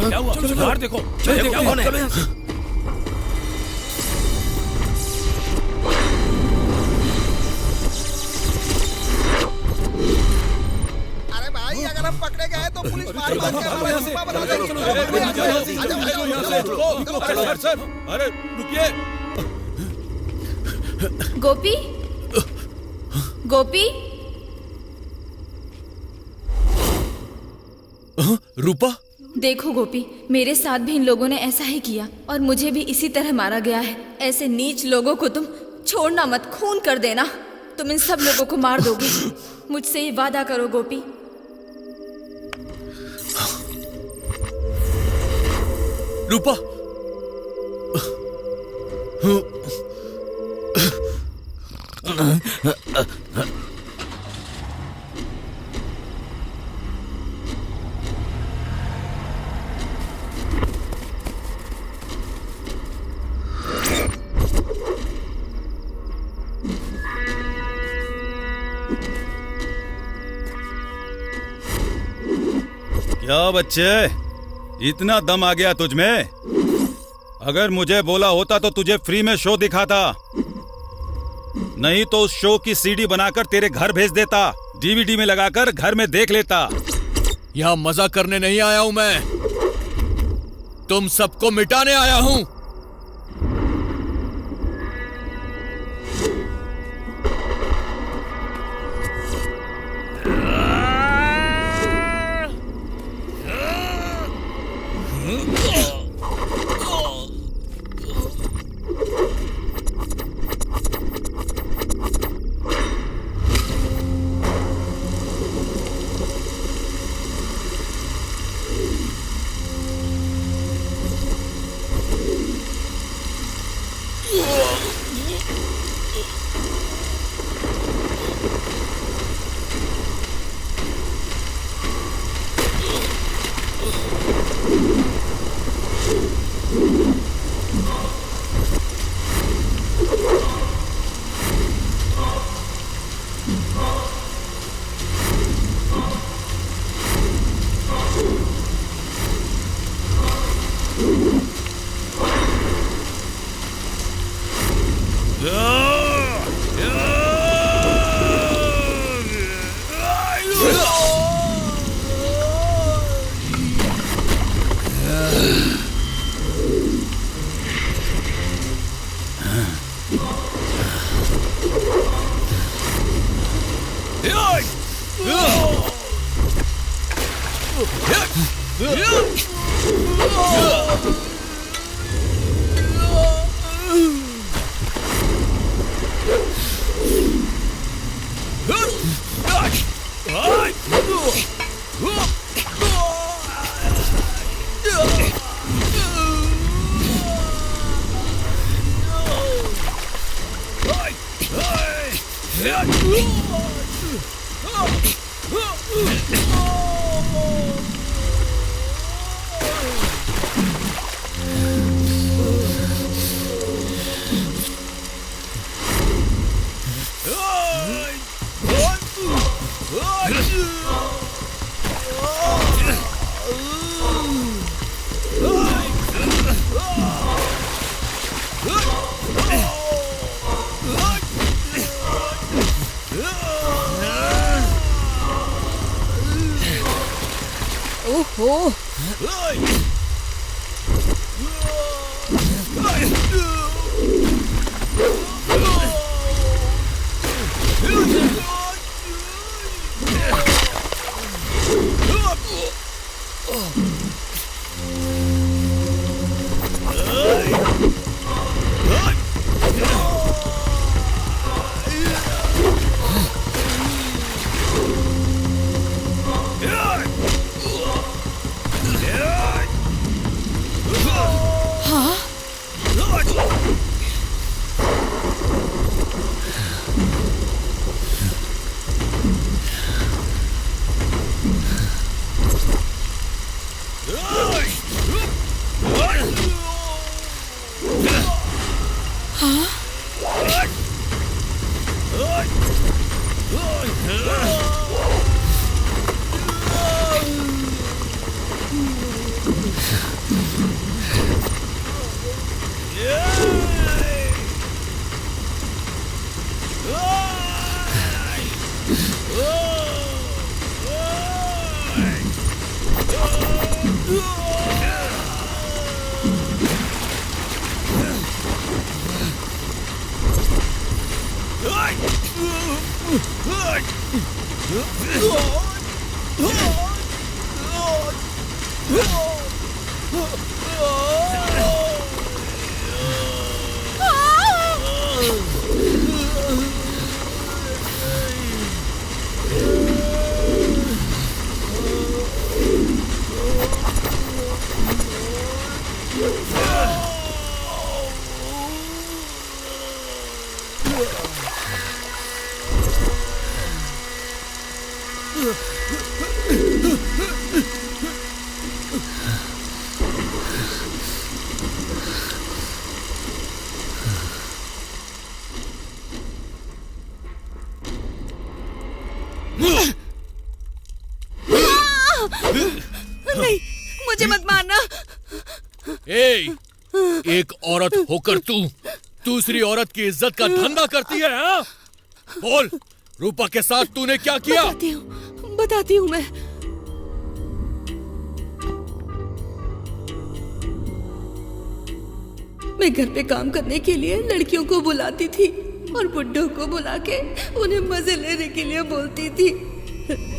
क्या हुआ? बाहर देखो, देखो कौन है? अरे भाई, अगर हम पकड़े गए तो पुलिस मार के हमारा छुपा बना देगी। सर, अरे रुकिए। गोपी, गोपी, रूपा, देखो गोपी, मेरे साथ भी इन लोगों ने ऐसा ही किया और मुझे भी इसी तरह मारा गया है। ऐसे नीच लोगों को तुम छोड़ना मत, खून कर देना। तुम इन सब लोगों को मार दोगे, मुझसे ये वादा करो गोपी। रूपा, क्या बच्चे, इतना दम आ गया तुझ में? अगर मुझे बोला होता तो तुझे फ्री में शो दिखाता, नहीं तो उस शो की सीडी बनाकर तेरे घर भेज देता, डीवीडी में लगाकर घर में देख लेता। यहाँ मजा करने नहीं आया हूं मैं, तुम सबको मिटाने आया हूं। ओहो, नहीं, मुझे मत मारना। एक औरत होकर तू दूसरी औरत की इज्जत का धंधा करती है, हाँ? बोल, रूपा के साथ तूने क्या किया? बताती हूँ मैं। मैं घर पे काम करने के लिए लड़कियों को बुलाती थी और बुड्ढों को बुला के उन्हें मजे लेने के लिए बोलती थी,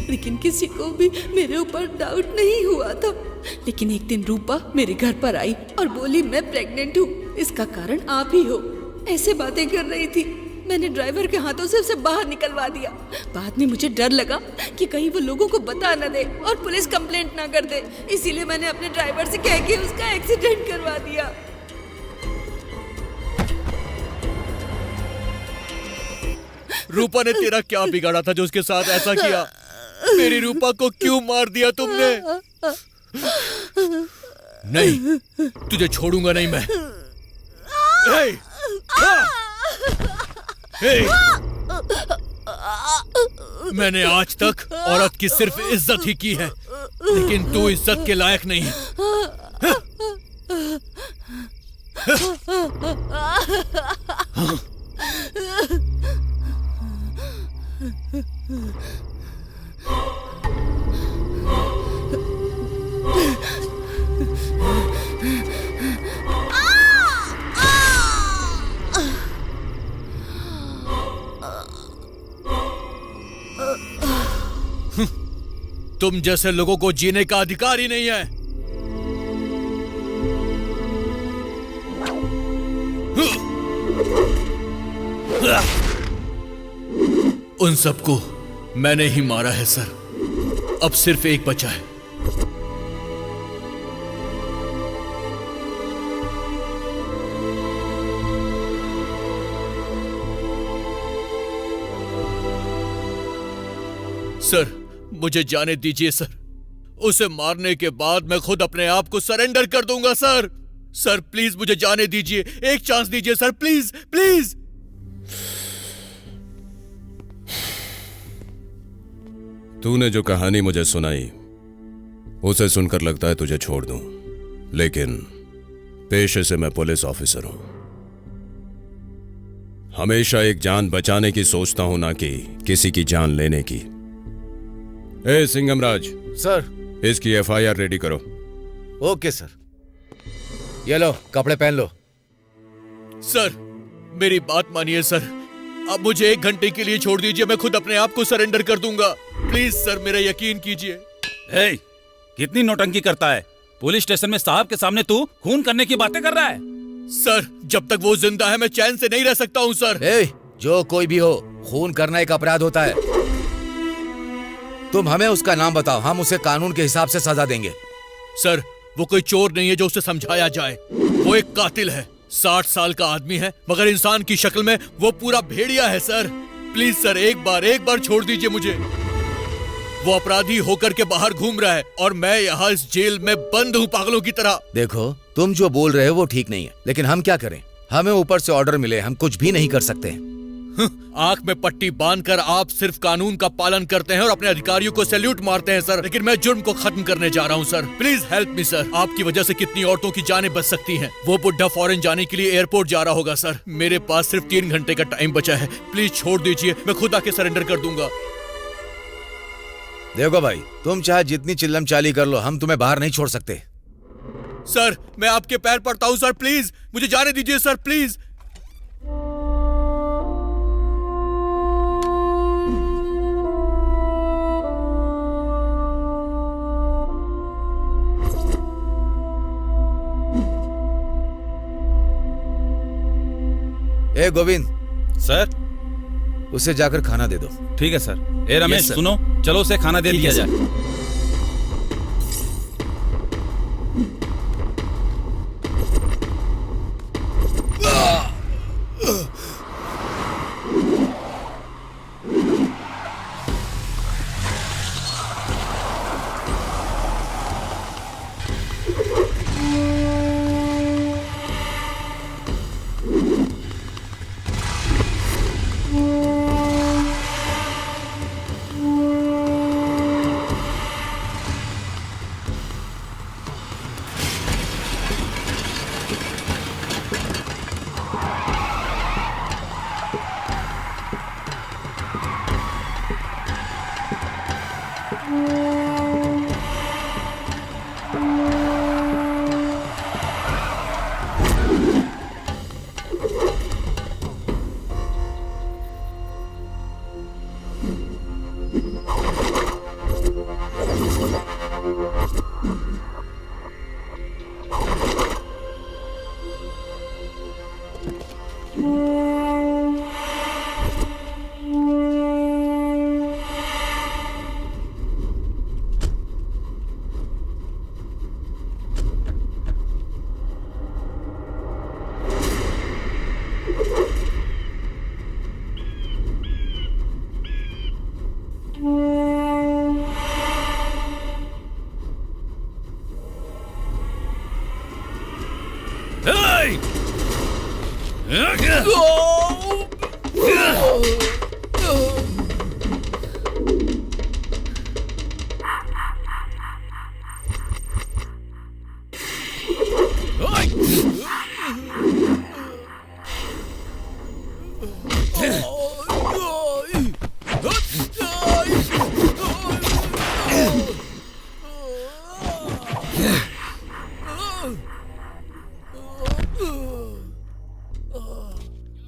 लेकिन किसी को भी मेरे ऊपर डाउट नहीं हुआ था। लेकिन एक दिन रूपा मेरे घर पर आई और बोली मैं प्रेग्नेंट हूँ, इसका कारण आप ही हो। ऐसे बातें कर रही थी। मैंने ड्राइवर के हाथों से उसे बाहर निकलवा दिया। बाद में मुझे डर लगा कि कहीं वो लोगों को बता न दे और पुलिस कंप्लेंट ना कर दे, इसीलिए मैंने अपने ड्राइवर से कह के उसका एक्सीडेंट करवा दिया। रूपा ने तेरा क्या बिगाड़ा था जो उसके साथ ऐसा किया? मेरी रूपा को क्यों मार दिया तुमने? नहीं, तुझे छोड़ूंगा नहीं मैं। मैंने आज तक औरत की सिर्फ इज्जत ही की है, लेकिन तू इज्जत के लायक नहीं है। तुम जैसे लोगों को जीने का अधिकार ही नहीं है। उन सबको मैंने ही मारा है सर। अब सिर्फ एक बचा है। सर, मुझे जाने दीजिए सर। उसे मारने के बाद मैं खुद अपने आप को सरेंडर कर दूंगा सर। सर प्लीज मुझे जाने दीजिए, एक चांस दीजिए सर, प्लीज प्लीज। तूने जो कहानी मुझे सुनाई उसे सुनकर लगता है तुझे छोड़ दूं, लेकिन पेशे से मैं पुलिस ऑफिसर हूं। हमेशा एक जान बचाने की सोचता हूं, ना कि किसी की जान लेने की। ए सिंगमराज सर, इसकी एफआईआर रेडी करो। Okay sir. ये लो, कपड़े पहन लो। सर मेरी बात मानिए सर, अब मुझे 1 घंटे के लिए छोड़ दीजिए, मैं खुद अपने आप को सरेंडर कर दूंगा। प्लीज सर मेरा यकीन कीजिए। ए, कितनी नौटंकी करता है? पुलिस स्टेशन में साहब के सामने तू खून करने की बातें कर रहा है? सर जब तक वो जिंदा है मैं चैन से नहीं रह सकता हूँ सर। जो कोई भी हो, खून करना एक अपराध होता है। तुम हमें उसका नाम बताओ, हम उसे कानून के हिसाब से सजा देंगे। सर वो कोई चोर नहीं है जो उसे समझाया जाए, वो एक कातिल है। 60 साल का आदमी है, मगर इंसान की शक्ल में वो पूरा भेड़िया है सर। प्लीज सर एक बार छोड़ दीजिए मुझे। वो अपराधी होकर के बाहर घूम रहा है और मैं यहाँ इस जेल में बंद हूँ पागलों की तरह। देखो, तुम जो बोल रहे हो वो ठीक नहीं है, लेकिन हम क्या करें? हमें ऊपर से ऑर्डर मिले, हम कुछ भी नहीं कर सकते। आंख में पट्टी बांधकर आप सिर्फ कानून का पालन करते हैं और अपने अधिकारियों को सैल्यूट मारते हैं सर, लेकिन मैं जुर्म को खत्म करने जा रहा हूं sir. Please help me sir. आपकी वजह से कितनी औरतों की जानें बच सकती हैं। वो बुड्ढा फॉरेन जाने के लिए एयरपोर्ट जा रहा होगा सर। मेरे पास सिर्फ 3 घंटे का टाइम बचा है। प्लीज छोड़ दीजिए, मैं खुद आके सरेंडर कर दूंगा। देखो भाई, तुम चाहे जितनी चिल्लम चाली कर लो, हम तुम्हें बाहर नहीं छोड़ सकते। सर मैं आपके पैर पड़ता हूँ सर, प्लीज मुझे जाने दीजिए sir, please. A Govind, sir उसे जाकर खाना दे दो। ठीक है सर। ए रमेश Yes, sir. सुनो, चलो उसे खाना दे दिया जाए।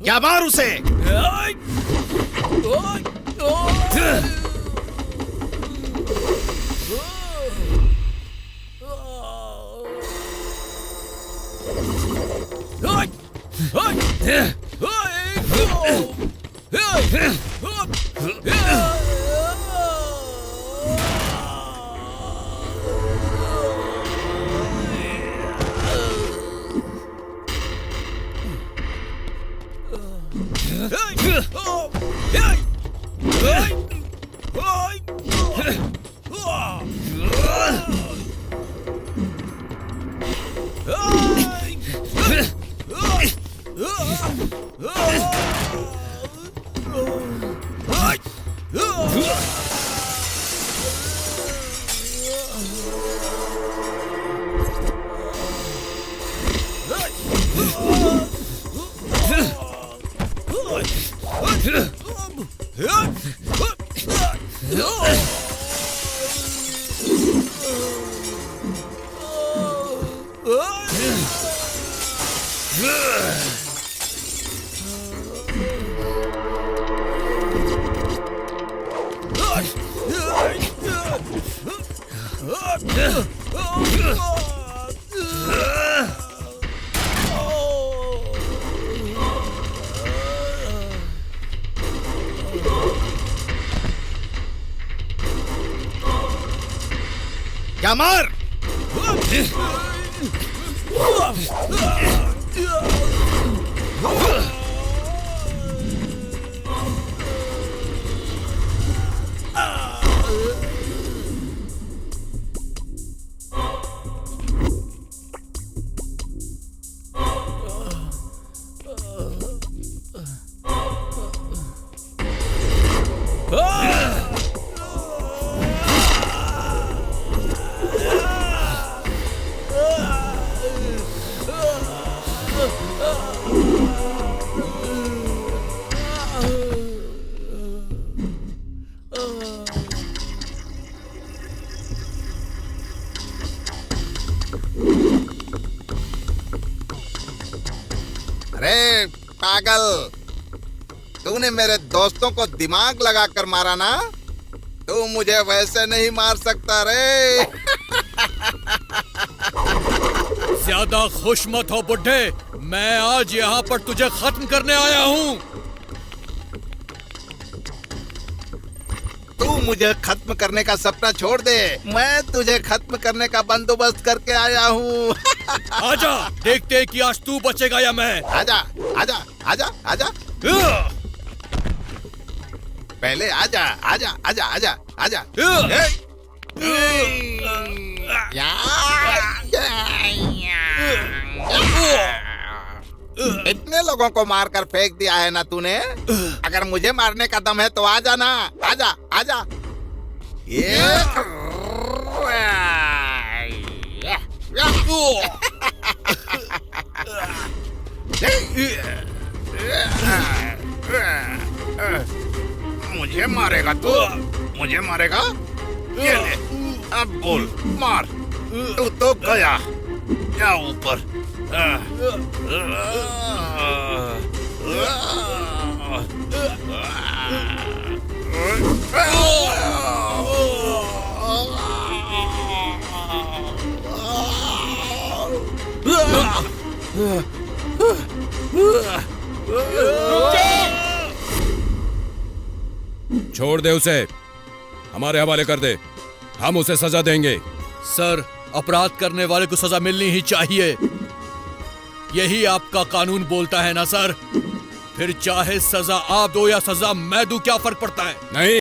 क्या मार उसे। क्या मार। अरे पागल, तूने मेरे दोस्तों को दिमाग लगाकर मारा ना, तू मुझे वैसे नहीं मार सकता रे। ज्यादा खुश मत हो बुड्ढे, मैं आज यहाँ पर तुझे खत्म करने आया हूँ। तू मुझे खत्म करने का सपना छोड़ दे, मैं तुझे खत्म करने का बंदोबस्त करके आया हूँ। आजा, देखते हैं कि आज तू बचेगा या मैं। आजा आजा आजा आजा, पहले आजा आजा आजा आजा आजा। इतने लोगों को मारकर फेंक दिया है ना तूने, अगर मुझे मारने का दम है तो आजा ना, आजा आजा। मुझे मारेगा तू, मुझे मारेगा? ये ले, अब बोल, मार। तू तो गया, जा ऊपर। छोड़ दे उसे, हमारे हवाले कर दे, हम उसे सजा देंगे। सर, अपराध करने वाले को सजा मिलनी ही चाहिए, यही आपका कानून बोलता है ना सर। फिर चाहे सजा आप दो या सजा मैं दूं, क्या फर्क पड़ता है? नहीं।